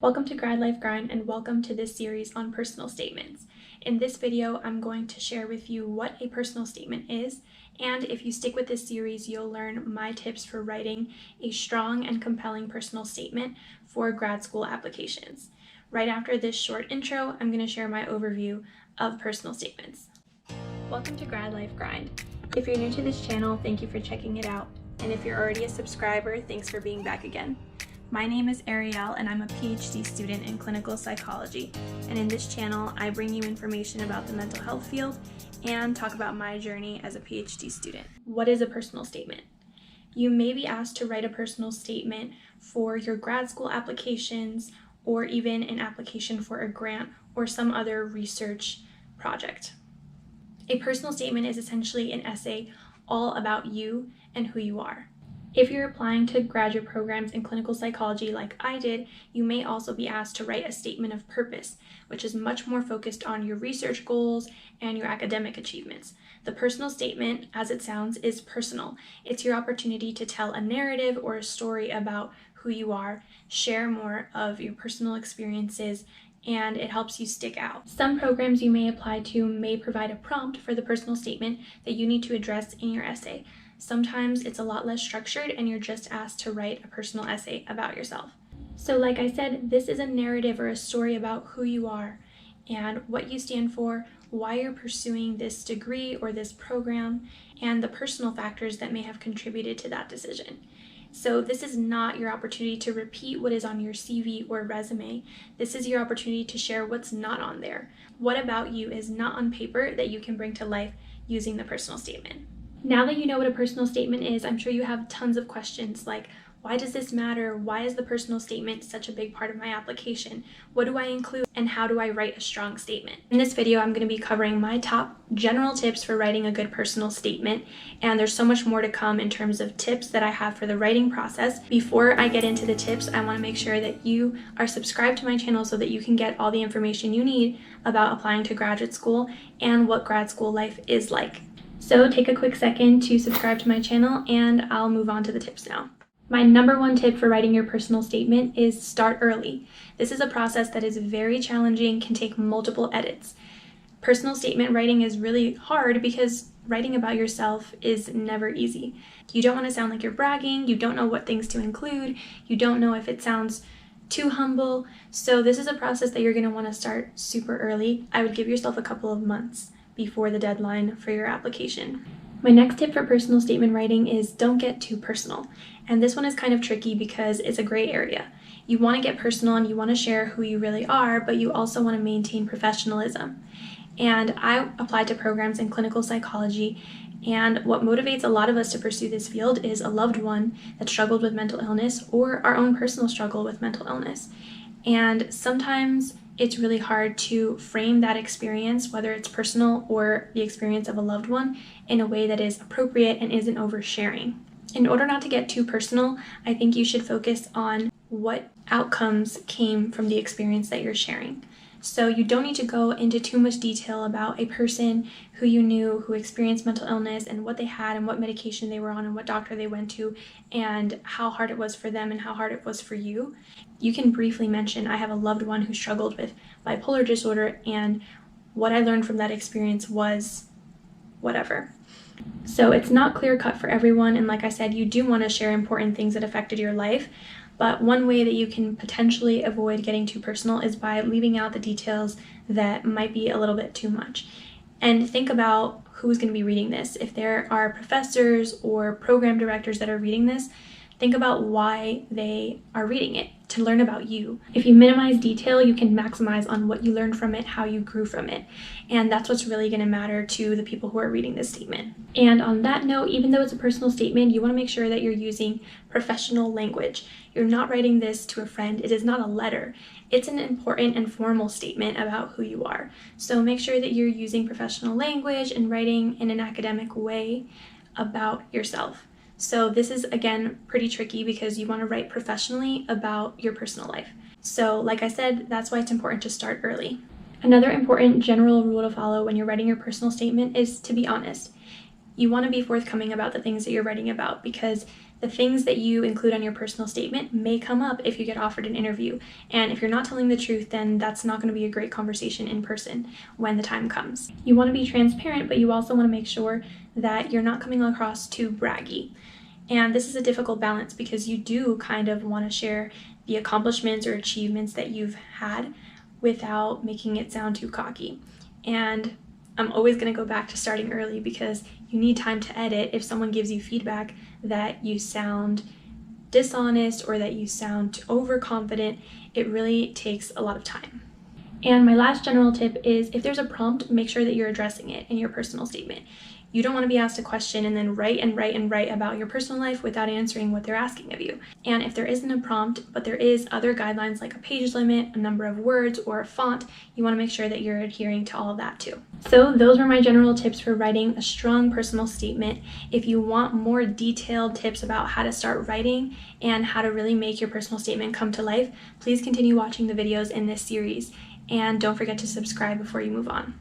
Welcome to Grad Life Grind and welcome to this series on personal statements. In this video, I'm going to share with you what a personal statement is, and if you stick with this series, you'll learn my tips for writing a strong and compelling personal statement for grad school applications. Right after this short intro, I'm going to share my overview of personal statements. Welcome to Grad Life Grind. If you're new to this channel, thank you for checking it out. And if you're already a subscriber, thanks for being back again. My name is Ariel and I'm a PhD student in clinical psychology. And in this channel, I bring you information about the mental health field and talk about my journey as a PhD student. What is a personal statement? You may be asked to write a personal statement for your grad school applications or even an application for a grant or some other research project. A personal statement is essentially an essay all about you and who you are. If you're applying to graduate programs in clinical psychology like I did, you may also be asked to write a statement of purpose, which is much more focused on your research goals and your academic achievements. The personal statement, as it sounds, is personal. It's your opportunity to tell a narrative or a story about who you are, share more of your personal experiences, and it helps you stick out. Some programs you may apply to may provide a prompt for the personal statement that you need to address in your essay. Sometimes it's a lot less structured and you're just asked to write a personal essay about yourself. So like I said, this is a narrative or a story about who you are and what you stand for, why you're pursuing this degree or this program, and the personal factors that may have contributed to that decision. So this is not your opportunity to repeat what is on your CV or resume. This is your opportunity to share what's not on there. What about you is not on paper that you can bring to life using the personal statement? Now that you know what a personal statement is, I'm sure you have tons of questions like, why does this matter? Why is the personal statement such a big part of my application? What do I include? And how do I write a strong statement? In this video, I'm going to be covering my top general tips for writing a good personal statement. And there's so much more to come in terms of tips that I have for the writing process. Before I get into the tips, I want to make sure that you are subscribed to my channel so that you can get all the information you need about applying to graduate school and what grad school life is like. So take a quick second to subscribe to my channel and I'll move on to the tips now. My number one tip for writing your personal statement is start early. This is a process that is very challenging, can take multiple edits. Personal statement writing is really hard because writing about yourself is never easy. You don't want to sound like you're bragging, you don't know what things to include, you don't know if it sounds too humble. So this is a process that you're going to want to start super early. I would give yourself a couple of months before the deadline for your application. My next tip for personal statement writing is don't get too personal. And this one is kind of tricky because it's a gray area. You want to get personal and you want to share who you really are, but you also want to maintain professionalism. And I applied to programs in clinical psychology, and what motivates a lot of us to pursue this field is a loved one that struggled with mental illness or our own personal struggle with mental illness. And sometimes it's really hard to frame that experience, whether it's personal or the experience of a loved one, in a way that is appropriate and isn't oversharing. In order not to get too personal, I think you should focus on what outcomes came from the experience that you're sharing. So you don't need to go into too much detail about a person who you knew who experienced mental illness and what they had and what medication they were on and what doctor they went to and how hard it was for them and how hard it was for you. You can briefly mention, I have a loved one who struggled with bipolar disorder and what I learned from that experience was whatever. So it's not clear cut for everyone, and like I said, you do want to share important things that affected your life. But one way that you can potentially avoid getting too personal is by leaving out the details that might be a little bit too much. And think about who's going to be reading this. If there are professors or program directors that are reading this, think about why they are reading it, to learn about you. If you minimize detail, you can maximize on what you learned from it, how you grew from it. And that's what's really going to matter to the people who are reading this statement. And on that note, even though it's a personal statement, you want to make sure that you're using professional language. You're not writing this to a friend. It is not a letter. It's an important and formal statement about who you are. So make sure that you're using professional language and writing in an academic way about yourself. So this is, again, pretty tricky because you want to write professionally about your personal life. So like I said, that's why it's important to start early. Another important general rule to follow when you're writing your personal statement is to be honest. You want to be forthcoming about the things that you're writing about because The things that you include on your personal statement may come up if you get offered an interview. And if you're not telling the truth, then that's not going to be a great conversation in person when the time comes. You want to be transparent, but you also want to make sure that you're not coming across too braggy. And this is a difficult balance because you do kind of want to share the accomplishments or achievements that you've had without making it sound too cocky. And I'm always going to go back to starting early because you need time to edit if someone gives you feedback that you sound dishonest or that you sound overconfident. It really takes a lot of time. And my last general tip is if there's a prompt, make sure that you're addressing it in your personal statement. You don't want to be asked a question and then write about your personal life without answering what they're asking of you. And if there isn't a prompt, but there is other guidelines like a page limit, a number of words, or a font, you want to make sure that you're adhering to all of that too. So those were my general tips for writing a strong personal statement. If you want more detailed tips about how to start writing and how to really make your personal statement come to life, please continue watching the videos in this series. And don't forget to subscribe before you move on.